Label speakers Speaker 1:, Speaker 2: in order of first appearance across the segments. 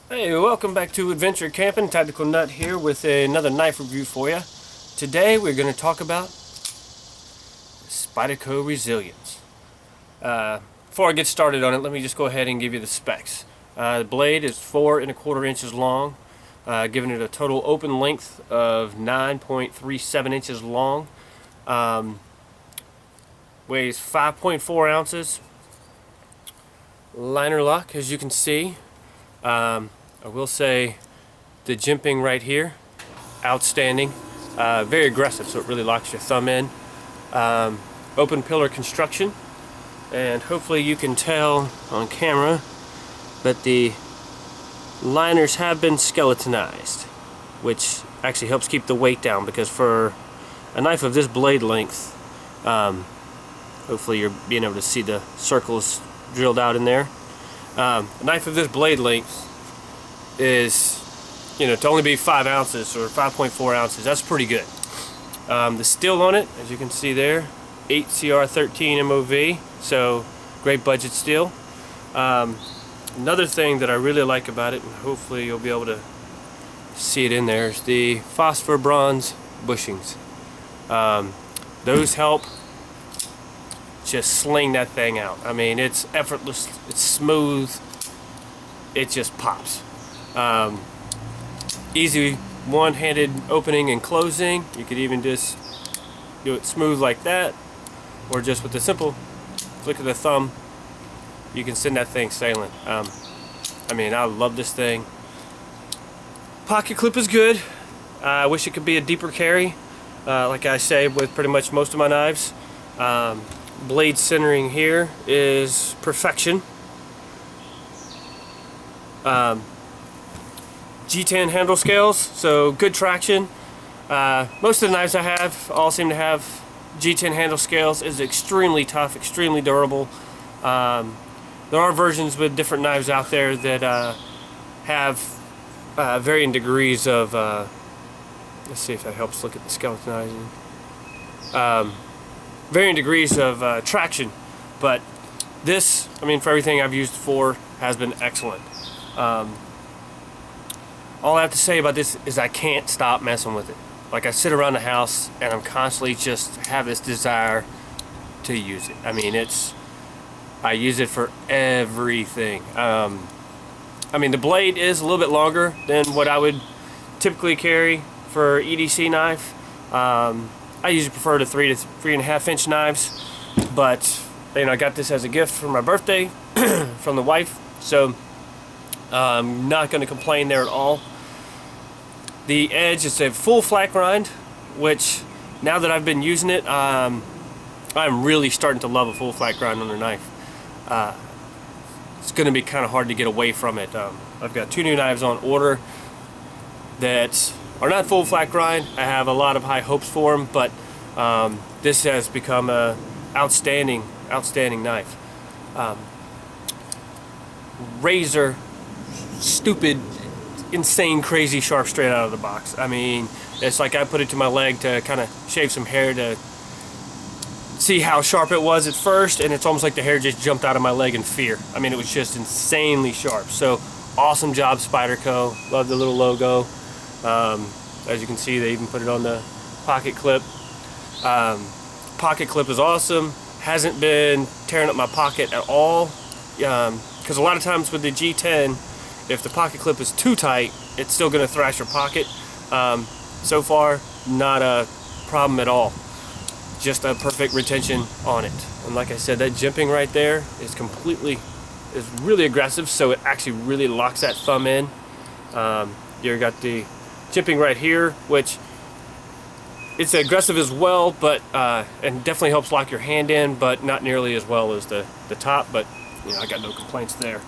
Speaker 1: Hey, welcome back to Adventure Camping. Tactical Nut here with another knife review for you. Today we're going to talk about Spyderco Resilience. Before I get started on it, let me just go ahead and give you the specs. The blade is 4¼ inches long, giving it a total open length of 9.37 inches long. Weighs 5.4 ounces. Liner lock, as you can see. I will say the jimping right here, outstanding. Very aggressive, so it really locks your thumb in. Open pillar construction, and hopefully you can tell on camera that the liners have been skeletonized, which actually helps keep the weight down, because for a knife of this blade length, hopefully you're being able to see the circles drilled out in there. A knife of this blade length is, to only be 5 ounces or 5.4 ounces, that's pretty good. The steel on it, as you can see there, 8CR13 MOV, so great budget steel. Another thing that I really like about it, and hopefully you'll be able to see it in there, is the phosphor bronze bushings. Those help just sling that thing out. I mean, it's effortless, it's smooth, it just pops. Easy one-handed opening and closing. You could even just do it smooth like that, or just with a simple flick of the thumb, you can send that thing sailing. I mean, I love this thing. Pocket clip is good. I wish it could be a deeper carry, like I say with pretty much most of my knives. Blade centering here is perfection. G10 handle scales, so good traction. Most of the knives I have all seem to have G10 handle scales. It's extremely tough, extremely durable. There are versions with different knives out there that have varying degrees of, let's see if that helps look at the skeletonizing. Varying degrees of traction, but this, I mean, for everything I've used before, has been excellent. All I have to say about this is I can't stop messing with it. Like, I sit around the house and I'm constantly just have this desire to use it. I mean, I use it for everything. I mean, the blade is a little bit longer than what I would typically carry for EDC knife. I usually prefer the 3 to 3.5 inch knives, but I got this as a gift for my birthday from the wife, so I'm not going to complain there at all. The edge is a full flat grind, which now that I've been using it, I'm really starting to love a full flat grind on the knife. It's going to be kind of hard to get away from it. I've got 2 new knives on order that are not full flat grind. I have a lot of high hopes for them, but this has become a outstanding knife. Razor stupid, insane, crazy sharp straight out of the box. I mean, it's like I put it to my leg to kind of shave some hair to see how sharp it was at first, and it's almost like the hair just jumped out of my leg in fear. I mean, it was just insanely sharp. So awesome job, Spyderco. Love the little logo. As you can see, they even put it on the pocket clip. Pocket clip is awesome. Hasn't been tearing up my pocket at all, because a lot of times with the G10, if the pocket clip is too tight, it's still going to thrash your pocket. So far, not a problem at all. Just a perfect retention on it. And like I said, that jimping right there is really aggressive, so it actually really locks that thumb in. You got the jimping right here, which it's aggressive as well, but and definitely helps lock your hand in, but not nearly as well as the top. But I got no complaints there.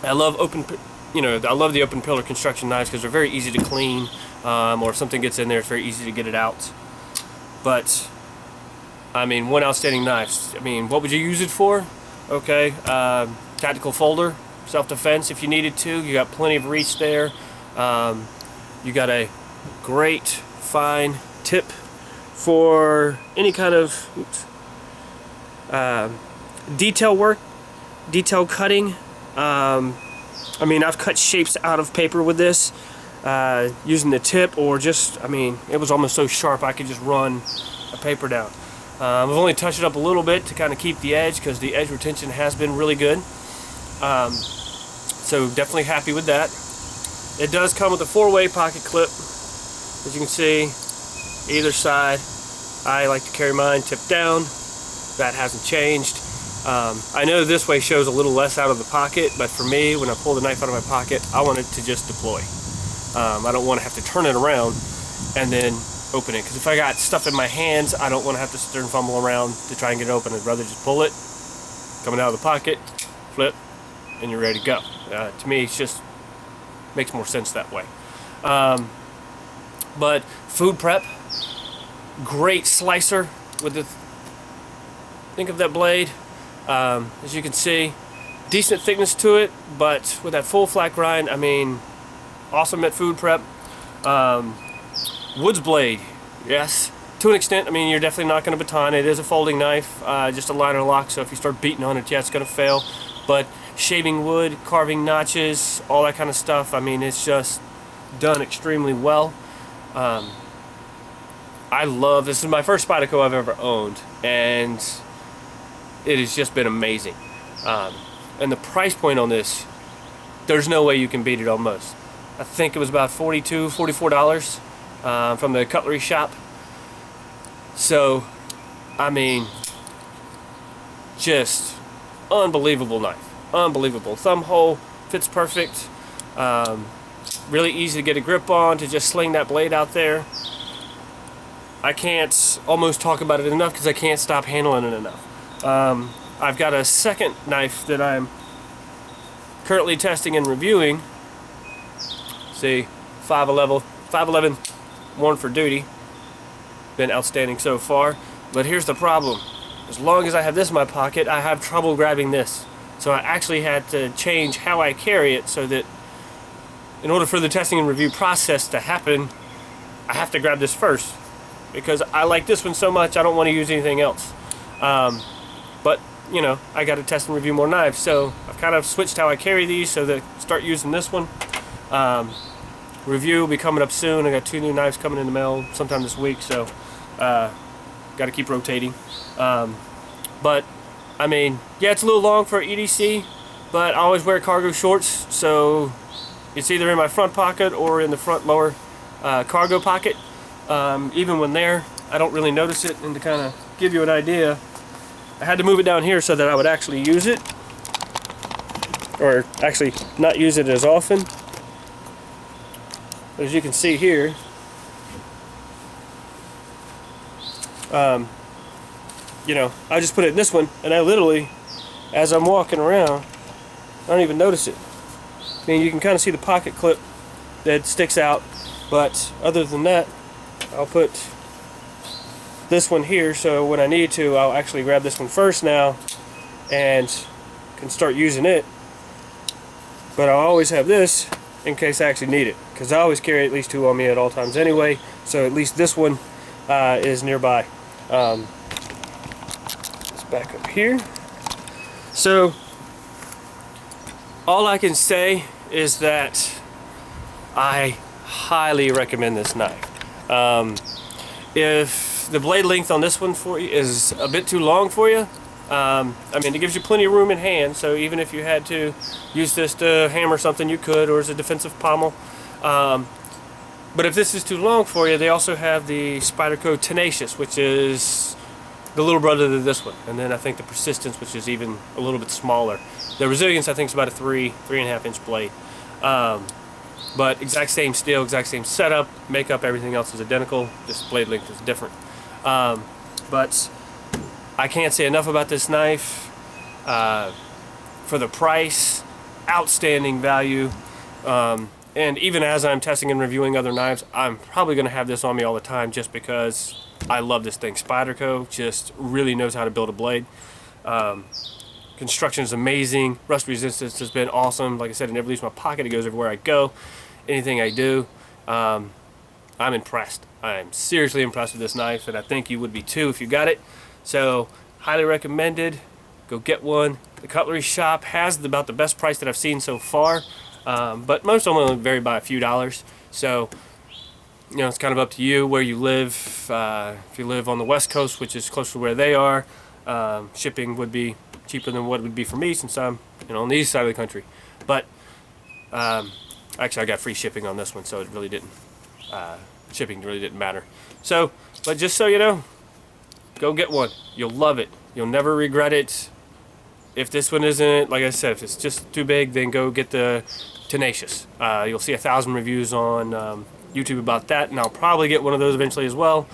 Speaker 1: I love I love the open pillar construction knives because they're very easy to clean, or if something gets in there, it's very easy to get it out. But I mean, one outstanding knife. I mean, what would you use it for? Okay, tactical folder, self-defense if you needed to. You got plenty of reach there. You got a great fine tip for any kind of detail work, detail cutting. I mean, I've cut shapes out of paper with this using the tip, or just, I mean, it was almost so sharp I could just run a paper down. I've only touched it up a little bit to kind of keep the edge, because the edge retention has been really good. So definitely happy with that. It does come with a 4-way pocket clip, as you can see, either side. I like to carry mine tipped down. That hasn't changed. I know this way shows a little less out of the pocket, but for me, when I pull the knife out of my pocket, I want it to just deploy. I don't want to have to turn it around and then open it, because if I got stuff in my hands, I don't want to have to sit there and fumble around to try and get it open. I'd rather just pull it, coming out of the pocket, flip, and you're ready to go. To me, it's just makes more sense that way. But food prep, great slicer with the, think of that blade. As you can see, decent thickness to it, but with that full flat grind, I mean, awesome at food prep. Woods blade, yes, to an extent. I mean, you're definitely not going to baton. It is a folding knife, just a liner lock, so if you start beating on it, yeah, it's going to fail. But shaving wood, carving notches, all that kind of stuff, I mean, it's just done extremely well. I love, this is my first Spyderco I've ever owned, and it has just been amazing. And the price point on this, there's no way you can beat it almost. I think it was about $42, $44 from the Cutlery Shoppe. So, I mean, just unbelievable knife. Unbelievable. Thumb hole fits perfect. Really easy to get a grip on, to just sling that blade out there. I can't almost talk about it enough, because I can't stop handling it enough. I've got a second knife that I'm currently testing and reviewing. See, 511, worn for duty. Been outstanding so far. But here's the problem. As long as I have this in my pocket, I have trouble grabbing this. So I actually had to change how I carry it, so that in order for the testing and review process to happen, I have to grab this first, because I like this one so much I don't want to use anything else. But you know, I got to test and review more knives, so I've kind of switched how I carry these, so that I start using this one. Review will be coming up soon. I got 2 new knives coming in the mail sometime this week, so got to keep rotating. But I mean, yeah, it's a little long for EDC, but I always wear cargo shorts, so it's either in my front pocket or in the front lower cargo pocket. Even when there, I don't really notice it. And to kind of give you an idea, I had to move it down here so that I would actually use it, or actually not use it as often. But as you can see here, you know, I just put it in this one, and I literally, as I'm walking around, I don't even notice it. I mean, you can kind of see the pocket clip that sticks out, but other than that, I'll put this one here, so when I need to, I'll actually grab this one first now and can start using it. But I'll always have this in case I actually need it, because I always carry at least 2 on me at all times anyway, so at least this one is nearby. Let's back up here. So all I can say is that I highly recommend this knife. If the blade length on this one for you is a bit too long for you, I mean, it gives you plenty of room in hand, so even if you had to use this to hammer something, you could, or as a defensive pommel. But if this is too long for you, they also have the Spyderco Tenacious, which is the little brother to this one, and then I think the Persistence, which is even a little bit smaller. The Resilience, I think, is about a 3.5 inch blade. But exact same steel, exact same setup, makeup, everything else is identical, just blade length is different. But I can't say enough about this knife. For the price, outstanding value. And even as I'm testing and reviewing other knives, I'm probably going to have this on me all the time, just because I love this thing. Spyderco just really knows how to build a blade. Construction is amazing. Rust resistance has been awesome. Like I said, it never leaves my pocket. It goes everywhere I go. Anything I do, I'm impressed. I'm seriously impressed with this knife, and I think you would be too if you got it. So, highly recommended. go get one. The Cutlery Shoppe has about the best price that I've seen so far, but most of them only vary by a few dollars. So, you know, it's kind of up to you where you live. If you live on the West Coast, which is close to where they are, shipping would be cheaper than what it would be for me, since I'm, you know, on the east side of the country. But actually, I got free shipping on this one, so it really didn't. Shipping really didn't matter. So, but just so you know, go get one. You'll love it. You'll never regret it. If this one isn't, like I said, if it's just too big, then go get the Tenacious. You'll see 1,000 reviews on YouTube about that, and I'll probably get one of those eventually as well.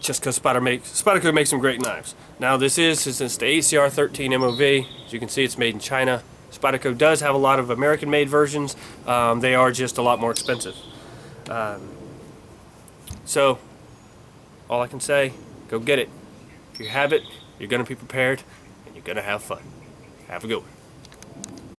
Speaker 1: Just because Spyderco makes some great knives. Now this is, since it's the ACR 13 MOV, as you can see, it's made in China. Spyderco does have a lot of American-made versions. They are just a lot more expensive. So, all I can say, go get it. If you have it, you're going to be prepared, and you're going to have fun. Have a good one.